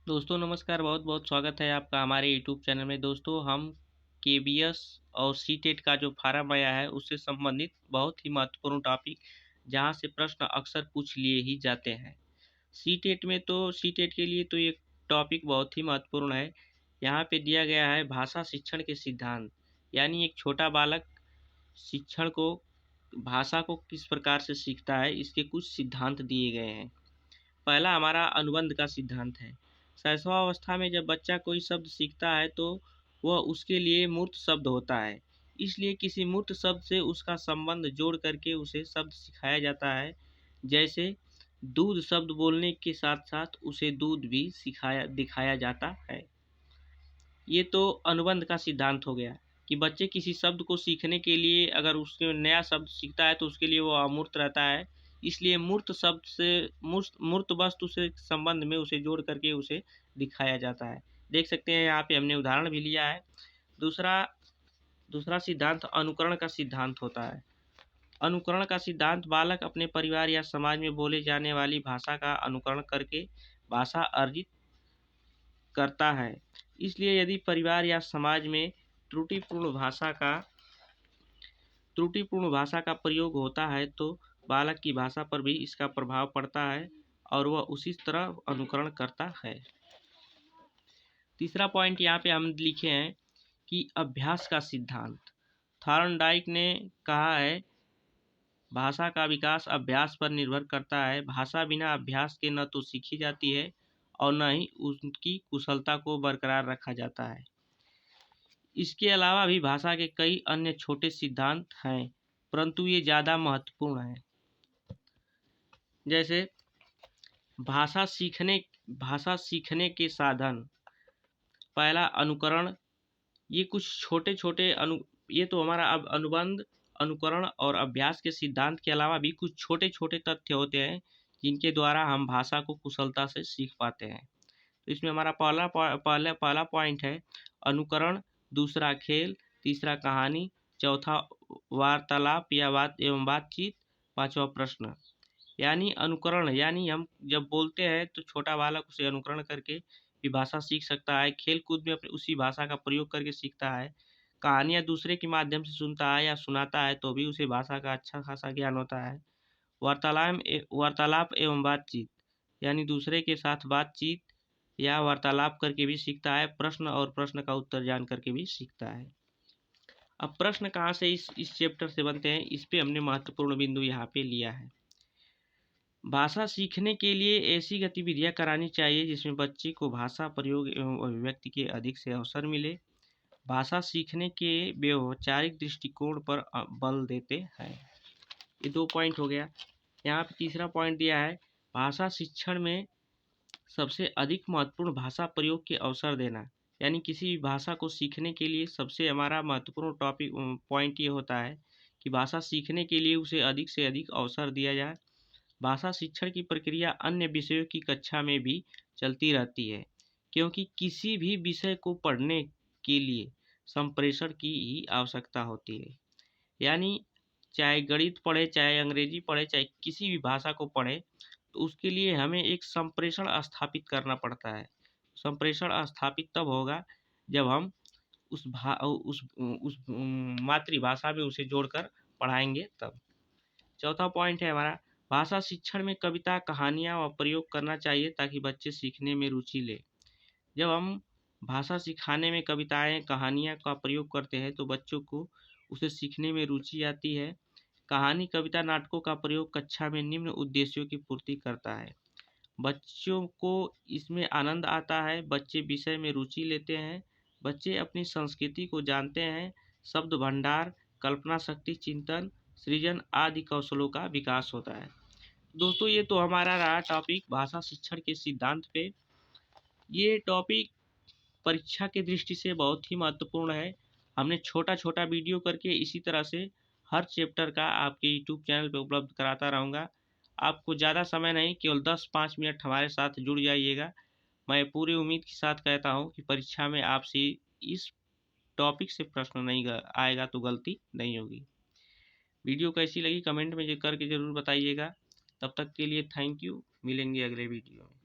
दोस्तों नमस्कार, बहुत बहुत स्वागत है आपका हमारे यूट्यूब चैनल में। दोस्तों हम केबीएस और सीटेट का जो फार्म आया है उससे संबंधित बहुत ही महत्वपूर्ण टॉपिक, जहां से प्रश्न अक्सर पूछ लिए ही जाते हैं। सीटेट के लिए तो ये टॉपिक बहुत ही महत्वपूर्ण है। यहाँ पे दिया गया है भाषा शिक्षण के सिद्धांत, यानी एक छोटा बालक शिक्षण को भाषा को किस प्रकार से सीखता है, इसके कुछ सिद्धांत दिए गए हैं। पहला हमारा अनुबंध का सिद्धांत है। शैशवावस्था में जब बच्चा कोई शब्द सीखता है तो वह उसके लिए मूर्त शब्द होता है। इसलिए किसी मूर्त शब्द से उसका संबंध जोड़ करके उसे शब्द सिखाया जाता है। जैसे दूध शब्द बोलने के साथ साथ उसे दूध भी सिखाया दिखाया जाता है। ये तो अनुबंध का सिद्धांत हो गया कि बच्चे किसी शब्द को सीखने के लिए अगर उसके नया शब्द सीखता है तो उसके लिए वो अमूर्त रहता है। इसलिए मूर्त शब्द से मूर्त वस्तु से संबंध में उसे जोड़ करके उसे दिखाया जाता है। देख सकते हैं यहाँ पे हमने उदाहरण भी लिया है। दूसरा दूसरा सिद्धांत अनुकरण का सिद्धांत होता है। अनुकरण का सिद्धांत बालक अपने परिवार या समाज में बोले जाने वाली भाषा का अनुकरण करके भाषा अर्जित करता है। इसलिए यदि परिवार या समाज में त्रुटिपूर्ण भाषा का त्रुटिपूर्ण भाषा का प्रयोग होता है तो बालक की भाषा पर भी इसका प्रभाव पड़ता है और वह उसी तरह अनुकरण करता है। तीसरा पॉइंट यहाँ पे हम लिखे हैं कि अभ्यास का सिद्धांत। थॉर्नडाइक ने कहा है, भाषा का विकास अभ्यास पर निर्भर करता है। भाषा बिना अभ्यास के न तो सीखी जाती है और न ही उनकी कुशलता को बरकरार रखा जाता है। इसके अलावा भी भाषा के कई अन्य छोटे सिद्धांत हैं, परंतु ये ज़्यादा महत्वपूर्ण हैं। जैसे भाषा सीखने के साधन। पहला अनुकरण। ये कुछ छोटे छोटे ये तो हमारा अब अनुबंध, अनुकरण और अभ्यास के सिद्धांत के अलावा भी कुछ छोटे छोटे तथ्य होते हैं जिनके द्वारा हम भाषा को कुशलता से सीख पाते हैं। तो इसमें हमारा पहला पॉइंट है अनुकरण, दूसरा खेल, तीसरा कहानी, चौथा वार्तालाप या बातचीत, पांचवा प्रश्न। यानी अनुकरण, यानी हम जब बोलते हैं तो छोटा बालक उसे अनुकरण करके भी भाषा सीख सकता है। खेल कूद में अपने उसी भाषा का प्रयोग करके सीखता है। कहानियाँ दूसरे के माध्यम से सुनता है या सुनाता है तो भी उसे भाषा का अच्छा खासा ज्ञान होता है। वार्तालाप एवं बातचीत, यानी दूसरे के साथ बातचीत या वार्तालाप करके भी सीखता है। प्रश्न और प्रश्न का उत्तर जान करके भी सीखता है। अब प्रश्न कहाँ से इस चैप्टर से बनते हैं, इस पे हमने महत्वपूर्ण बिंदु यहाँ पे लिया है। भाषा सीखने के लिए ऐसी गतिविधियाँ करानी चाहिए जिसमें बच्चे को भाषा प्रयोग एवं अभिव्यक्ति के अधिक से अवसर मिले। भाषा सीखने के व्यवहारिक दृष्टिकोण पर बल देते हैं। ये 2 पॉइंट हो गया। यहाँ पे तीसरा पॉइंट दिया है, भाषा शिक्षण में सबसे अधिक महत्वपूर्ण भाषा प्रयोग के अवसर देना। यानी किसी भी भाषा को सीखने के लिए सबसे हमारा महत्वपूर्ण पॉइंट ये होता है कि भाषा सीखने के लिए उसे अधिक से अधिक अवसर दिया जाए। भाषा शिक्षण की प्रक्रिया अन्य विषयों की कक्षा में भी चलती रहती है, क्योंकि किसी भी विषय को पढ़ने के लिए संप्रेषण की ही आवश्यकता होती है। यानी चाहे गणित पढ़े, चाहे अंग्रेजी पढ़े, चाहे किसी भी भाषा को पढ़े, तो उसके लिए हमें एक संप्रेषण स्थापित करना पड़ता है। संप्रेषण स्थापित तब होगा जब हम उस मातृभाषा में उसे जोड़कर पढ़ाएंगे तब। चौथा पॉइंट है हमारा, भाषा शिक्षण में कविता, कहानियाँ व प्रयोग करना चाहिए ताकि बच्चे सीखने में रुचि ले। जब हम भाषा सिखाने में कविताएं, कहानियाँ का प्रयोग करते हैं तो बच्चों को उसे सीखने में रुचि आती है। कहानी, कविता, नाटकों का प्रयोग कक्षा में निम्न उद्देश्यों की पूर्ति करता है। बच्चों को इसमें आनंद आता है, बच्चे विषय में रुचि लेते हैं, बच्चे अपनी संस्कृति को जानते हैं। शब्द भंडार, कल्पना शक्ति, चिंतन, सृजन आदि कौशलों का विकास होता है। दोस्तों ये तो हमारा रहा टॉपिक भाषा शिक्षण के सिद्धांत पे। ये टॉपिक परीक्षा की दृष्टि से बहुत ही महत्वपूर्ण है। हमने छोटा छोटा वीडियो करके इसी तरह से हर चैप्टर का आपके यूट्यूब चैनल पे उपलब्ध कराता रहूँगा। आपको ज़्यादा समय नहीं, केवल 10-5 मिनट हमारे साथ जुड़ जाइएगा। मैं पूरी उम्मीद के साथ कहता हूँ कि परीक्षा में आपसे इस टॉपिक से प्रश्न नहीं आएगा तो गलती नहीं होगी। वीडियो कैसी लगी कमेंट में करके ज़रूर बताइएगा। तब तक के लिए थैंक यू। मिलेंगे अगले वीडियो में।